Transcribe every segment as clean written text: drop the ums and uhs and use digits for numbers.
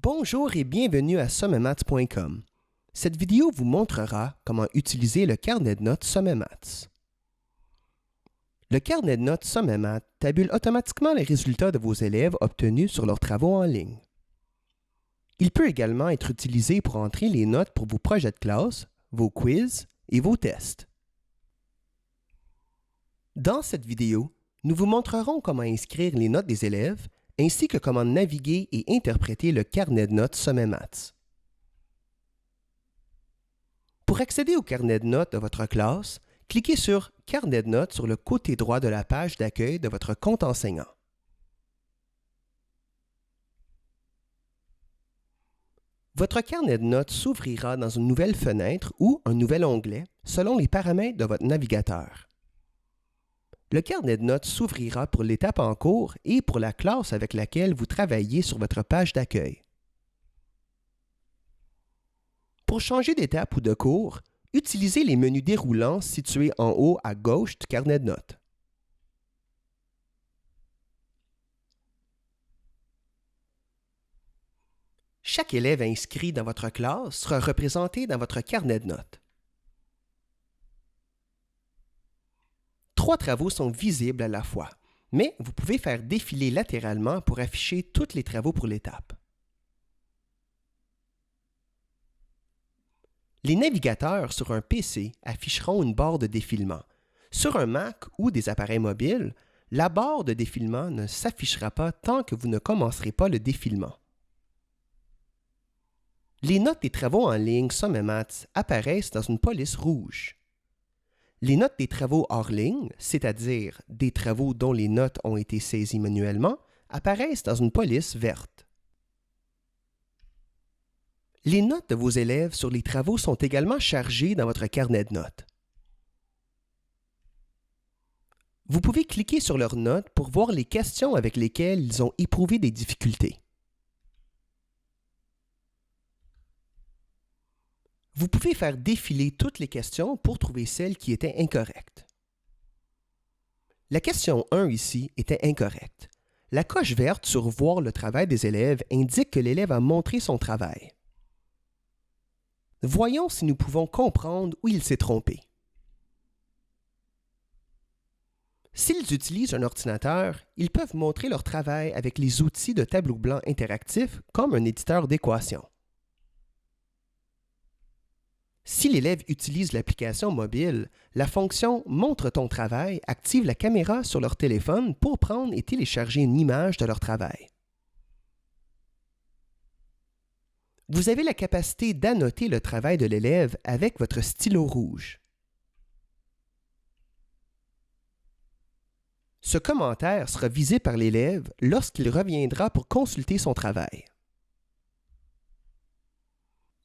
Bonjour et bienvenue à sommemaths.com. Cette vidéo vous montrera comment utiliser le carnet de notes SommeMaths. Le carnet de notes SommeMaths tabule automatiquement les résultats de vos élèves obtenus sur leurs travaux en ligne. Il peut également être utilisé pour entrer les notes pour vos projets de classe, vos quiz et vos tests. Dans cette vidéo, nous vous montrerons comment inscrire les notes des élèves ainsi que comment naviguer et interpréter le carnet de notes SommeMaths. Pour accéder au carnet de notes de votre classe, cliquez sur « Carnet de notes » sur le côté droit de la page d'accueil de votre compte enseignant. Votre carnet de notes s'ouvrira dans une nouvelle fenêtre ou un nouvel onglet selon les paramètres de votre navigateur. Le carnet de notes s'ouvrira pour l'étape en cours et pour la classe avec laquelle vous travaillez sur votre page d'accueil. Pour changer d'étape ou de cours, utilisez les menus déroulants situés en haut à gauche du carnet de notes. Chaque élève inscrit dans votre classe sera représenté dans votre carnet de notes. 3 travaux sont visibles à la fois, mais vous pouvez faire défiler latéralement pour afficher tous les travaux pour l'étape. Les navigateurs sur un PC afficheront une barre de défilement. Sur un Mac ou des appareils mobiles, la barre de défilement ne s'affichera pas tant que vous ne commencerez pas le défilement. Les notes des travaux en ligne SommeMaths apparaissent dans une police rouge. Les notes des travaux hors ligne, c'est-à-dire des travaux dont les notes ont été saisies manuellement, apparaissent dans une police verte. Les notes de vos élèves sur les travaux sont également chargées dans votre carnet de notes. Vous pouvez cliquer sur leurs notes pour voir les questions avec lesquelles ils ont éprouvé des difficultés. Vous pouvez faire défiler toutes les questions pour trouver celles qui étaient incorrectes. La question 1 ici était incorrecte. La coche verte sur « Voir le travail des élèves » indique que l'élève a montré son travail. Voyons si nous pouvons comprendre où il s'est trompé. S'ils utilisent un ordinateur, ils peuvent montrer leur travail avec les outils de tableau blanc interactif comme un éditeur d'équations. Si l'élève utilise l'application mobile, la fonction « Montre ton travail » active la caméra sur leur téléphone pour prendre et télécharger une image de leur travail. Vous avez la capacité d'annoter le travail de l'élève avec votre stylo rouge. Ce commentaire sera visé par l'élève lorsqu'il reviendra pour consulter son travail.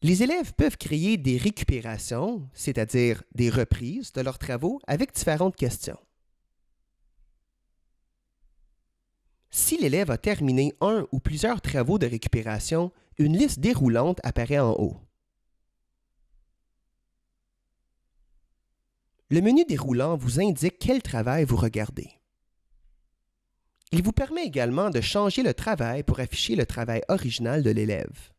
Les élèves peuvent créer des récupérations, c'est-à-dire des reprises de leurs travaux avec différentes questions. Si l'élève a terminé un ou plusieurs travaux de récupération, une liste déroulante apparaît en haut. Le menu déroulant vous indique quel travail vous regardez. Il vous permet également de changer le travail pour afficher le travail original de l'élève.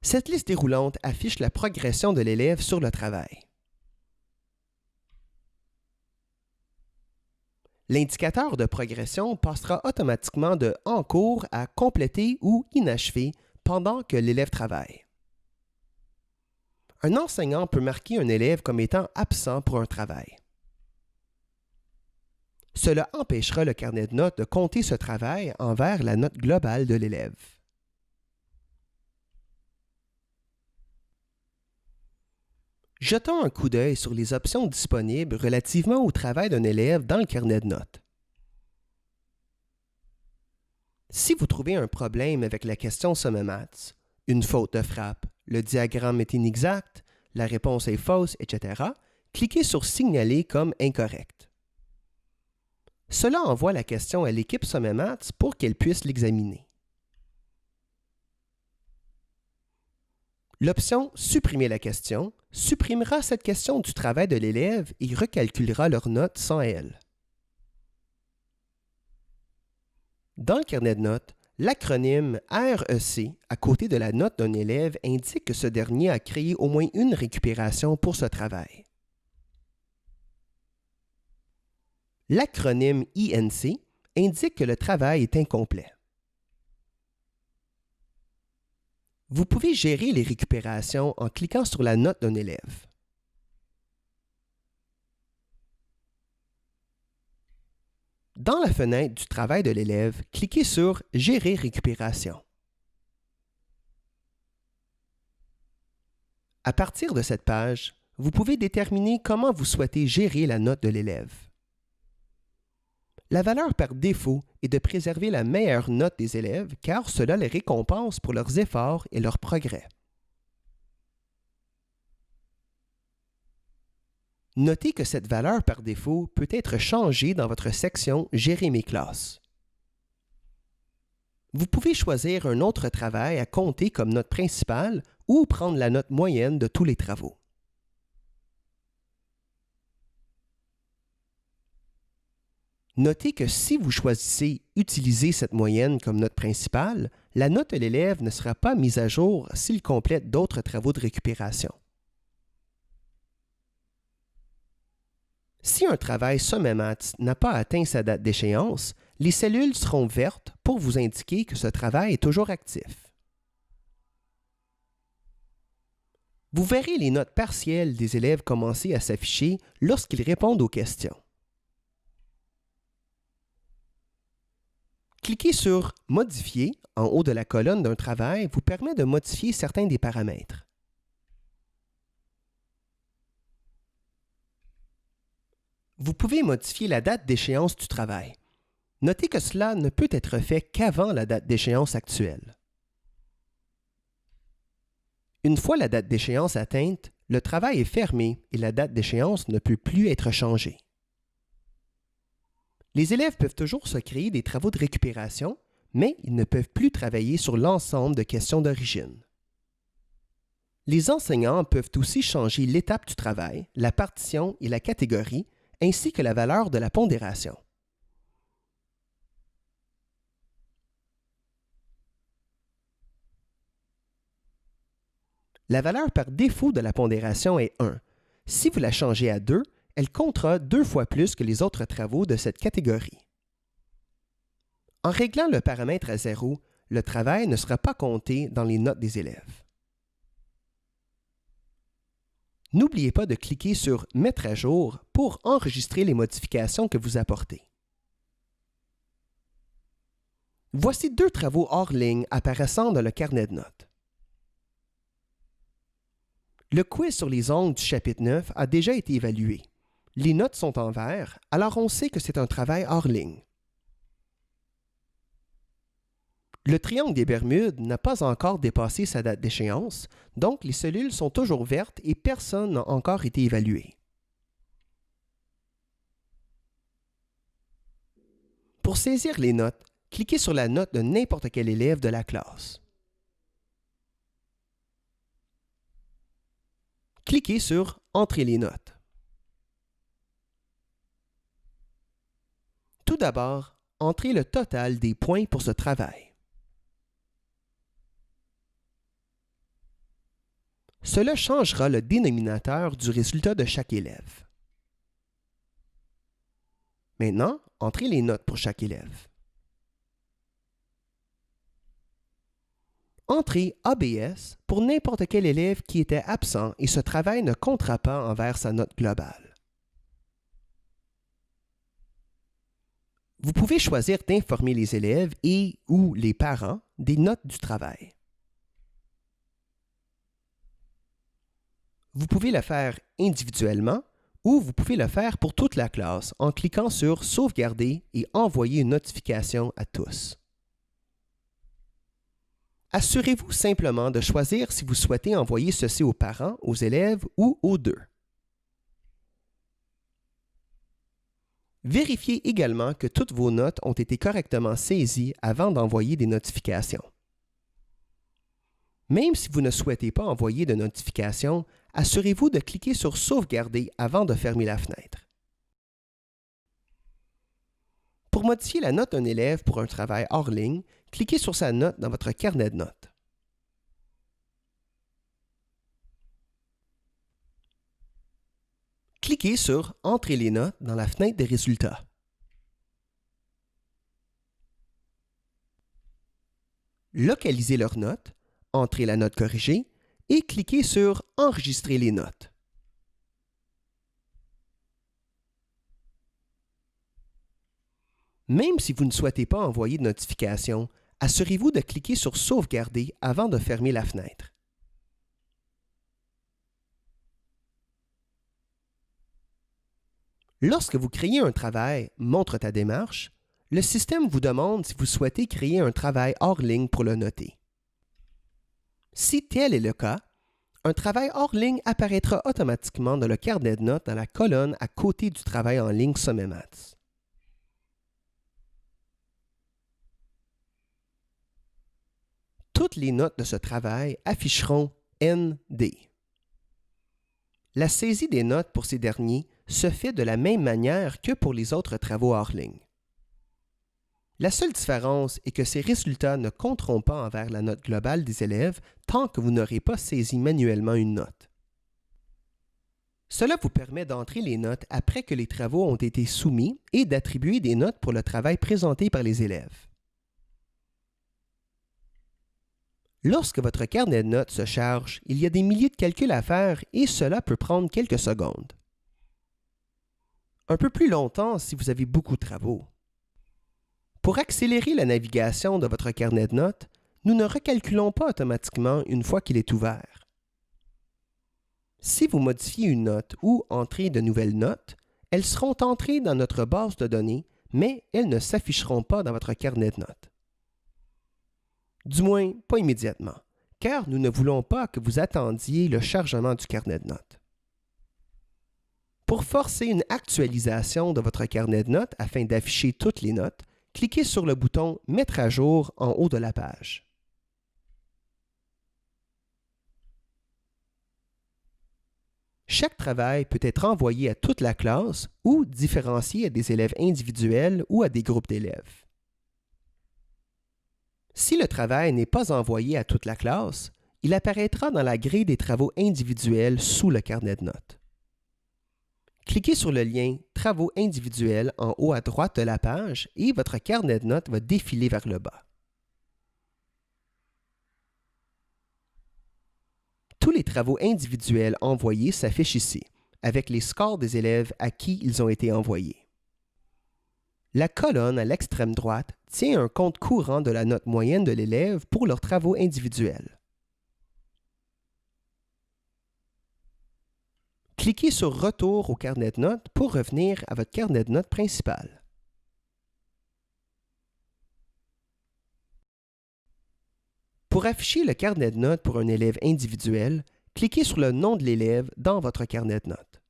Cette liste déroulante affiche la progression de l'élève sur le travail. L'indicateur de progression passera automatiquement de « En cours » à « Complété » ou « Inachevé » pendant que l'élève travaille. Un enseignant peut marquer un élève comme étant absent pour un travail. Cela empêchera le carnet de notes de compter ce travail envers la note globale de l'élève. Jetons un coup d'œil sur les options disponibles relativement au travail d'un élève dans le carnet de notes. Si vous trouvez un problème avec la question SommeMaths, une faute de frappe, le diagramme est inexact, la réponse est fausse, etc., cliquez sur « Signaler comme incorrect ». Cela envoie la question à l'équipe SommeMaths pour qu'elle puisse l'examiner. L'option « Supprimer la question » supprimera cette question du travail de l'élève et recalculera leur note sans elle. Dans le carnet de notes, L'acronyme REC à côté de la note d'un élève indique que ce dernier a créé au moins une récupération pour ce travail. L'acronyme INC indique que le travail est incomplet. Vous pouvez gérer les récupérations en cliquant sur la note d'un élève. Dans la fenêtre du travail de l'élève, cliquez sur « Gérer récupération ». À partir de cette page, vous pouvez déterminer comment vous souhaitez gérer la note de l'élève. La valeur par défaut est de préserver la meilleure note des élèves car cela les récompense pour leurs efforts et leurs progrès. Notez que cette valeur par défaut peut être changée dans votre section « Gérer mes classes ». Vous pouvez choisir un autre travail à compter comme note principale ou prendre la note moyenne de tous les travaux. Notez que si vous choisissez « Utiliser cette moyenne comme note principale », la note de l'élève ne sera pas mise à jour s'il complète d'autres travaux de récupération. Si un travail SommeMaths n'a pas atteint sa date d'échéance, les cellules seront vertes pour vous indiquer que ce travail est toujours actif. Vous verrez les notes partielles des élèves commencer à s'afficher lorsqu'ils répondent aux questions. Cliquez sur « Modifier » en haut de la colonne d'un travail vous permet de modifier certains des paramètres. Vous pouvez modifier la date d'échéance du travail. Notez que cela ne peut être fait qu'avant la date d'échéance actuelle. Une fois la date d'échéance atteinte, le travail est fermé et la date d'échéance ne peut plus être changée. Les élèves peuvent toujours se créer des travaux de récupération, mais ils ne peuvent plus travailler sur l'ensemble de questions d'origine. Les enseignants peuvent aussi changer l'étape du travail, la partition et la catégorie, ainsi que la valeur de la pondération. La valeur par défaut de la pondération est 1. Si vous la changez à 2, elle comptera 2 fois plus que les autres travaux de cette catégorie. En réglant le paramètre à 0, le travail ne sera pas compté dans les notes des élèves. N'oubliez pas de cliquer sur « Mettre à jour » pour enregistrer les modifications que vous apportez. Voici 2 travaux hors ligne apparaissant dans le carnet de notes. Le quiz sur les ongles du chapitre 9 a déjà été évalué. Les notes sont en vert, alors on sait que c'est un travail hors ligne. Le triangle des Bermudes n'a pas encore dépassé sa date d'échéance, donc les cellules sont toujours vertes et personne n'a encore été évalué. Pour saisir les notes, cliquez sur la note de n'importe quel élève de la classe. Cliquez sur « Entrer les notes ». Tout d'abord, entrez le total des points pour ce travail. Cela changera le dénominateur du résultat de chaque élève. Maintenant, entrez les notes pour chaque élève. Entrez ABS pour n'importe quel élève qui était absent et ce travail ne comptera pas envers sa note globale. Vous pouvez choisir d'informer les élèves et/ou les parents des notes du travail. Vous pouvez le faire individuellement ou vous pouvez le faire pour toute la classe en cliquant sur « Sauvegarder » et « Envoyer une notification à tous ». Assurez-vous simplement de choisir si vous souhaitez envoyer ceci aux parents, aux élèves ou aux deux. Vérifiez également que toutes vos notes ont été correctement saisies avant d'envoyer des notifications. Même si vous ne souhaitez pas envoyer de notification, assurez-vous de cliquer sur « Sauvegarder » avant de fermer la fenêtre. Pour modifier la note d'un élève pour un travail hors ligne, cliquez sur sa note dans votre carnet de notes. Cliquez sur « Entrer les notes » dans la fenêtre des résultats. Localisez leurs notes, entrez la note corrigée et cliquez sur « Enregistrer les notes ». Même si vous ne souhaitez pas envoyer de notification, assurez-vous de cliquer sur « Sauvegarder » avant de fermer la fenêtre. Lorsque vous créez un travail « Montre ta démarche », le système vous demande si vous souhaitez créer un travail hors ligne pour le noter. Si tel est le cas, un travail hors ligne apparaîtra automatiquement dans le carnet de notes dans la colonne à côté du travail en ligne SommetMaths. Toutes les notes de ce travail afficheront ND. La saisie des notes pour ces derniers se fait de la même manière que pour les autres travaux hors ligne. La seule différence est que ces résultats ne compteront pas envers la note globale des élèves tant que vous n'aurez pas saisi manuellement une note. Cela vous permet d'entrer les notes après que les travaux ont été soumis et d'attribuer des notes pour le travail présenté par les élèves. Lorsque votre carnet de notes se charge, il y a des milliers de calculs à faire et cela peut prendre quelques secondes. Un peu plus longtemps si vous avez beaucoup de travaux. Pour accélérer la navigation de votre carnet de notes, nous ne recalculons pas automatiquement une fois qu'il est ouvert. Si vous modifiez une note ou entrez de nouvelles notes, elles seront entrées dans notre base de données, mais elles ne s'afficheront pas dans votre carnet de notes. Du moins, pas immédiatement, car nous ne voulons pas que vous attendiez le chargement du carnet de notes. Pour forcer une actualisation de votre carnet de notes afin d'afficher toutes les notes, cliquez sur le bouton « Mettre à jour » en haut de la page. Chaque travail peut être envoyé à toute la classe ou différencié à des élèves individuels ou à des groupes d'élèves. Si le travail n'est pas envoyé à toute la classe, il apparaîtra dans la grille des travaux individuels sous le carnet de notes. Cliquez sur le lien « Travaux individuels » en haut à droite de la page et votre carnet de notes va défiler vers le bas. Tous les travaux individuels envoyés s'affichent ici, avec les scores des élèves à qui ils ont été envoyés. La colonne à l'extrême droite tient un compte courant de la note moyenne de l'élève pour leurs travaux individuels. Cliquez sur « Retour au carnet de notes » pour revenir à votre carnet de notes principal. Pour afficher le carnet de notes pour un élève individuel, cliquez sur le nom de l'élève dans votre carnet de notes.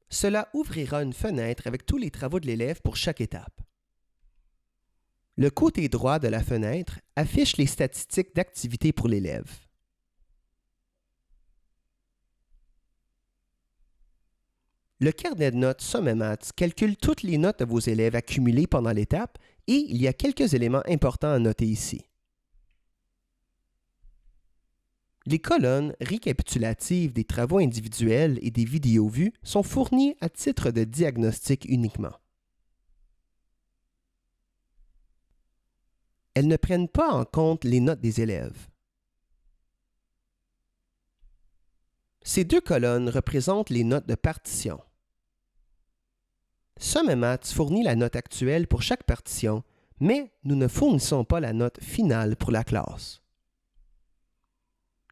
Cela ouvrira une fenêtre avec tous les travaux de l'élève pour chaque étape. Le côté droit de la fenêtre affiche les statistiques d'activité pour l'élève. Le carnet de notes SommetMaths calcule toutes les notes de vos élèves accumulées pendant l'étape et il y a quelques éléments importants à noter ici. Les colonnes récapitulatives des travaux individuels et des vidéos vues sont fournies à titre de diagnostic uniquement. Elles ne prennent pas en compte les notes des élèves. Ces deux colonnes représentent les notes de partition. SommetMaths fournit la note actuelle pour chaque partition, mais nous ne fournissons pas la note finale pour la classe.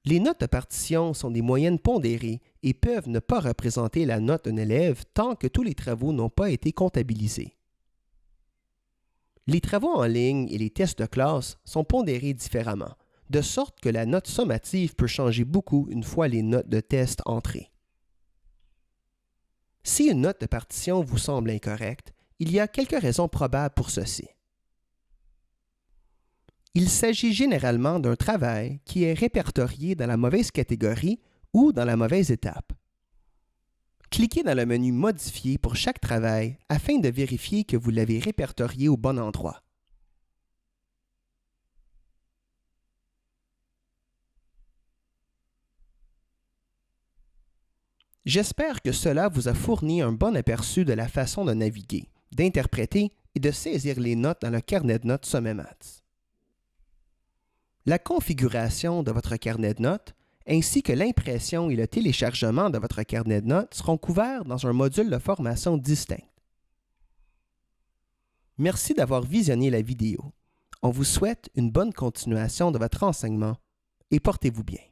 Les notes de partition sont des moyennes pondérées et peuvent ne pas représenter la note d'un élève tant que tous les travaux n'ont pas été comptabilisés. Les travaux en ligne et les tests de classe sont pondérés différemment, de sorte que la note sommative peut changer beaucoup une fois les notes de test entrées. Si une note de partition vous semble incorrecte, il y a quelques raisons probables pour ceci. Il s'agit généralement d'un travail qui est répertorié dans la mauvaise catégorie ou dans la mauvaise étape. Cliquez dans le menu « Modifier » pour chaque travail afin de vérifier que vous l'avez répertorié au bon endroit. J'espère que cela vous a fourni un bon aperçu de la façon de naviguer, d'interpréter et de saisir les notes dans le carnet de notes SommetMaths. La configuration de votre carnet de notes ainsi que l'impression et le téléchargement de votre carnet de notes seront couverts dans un module de formation distinct. Merci d'avoir visionné la vidéo. On vous souhaite une bonne continuation de votre enseignement et portez-vous bien.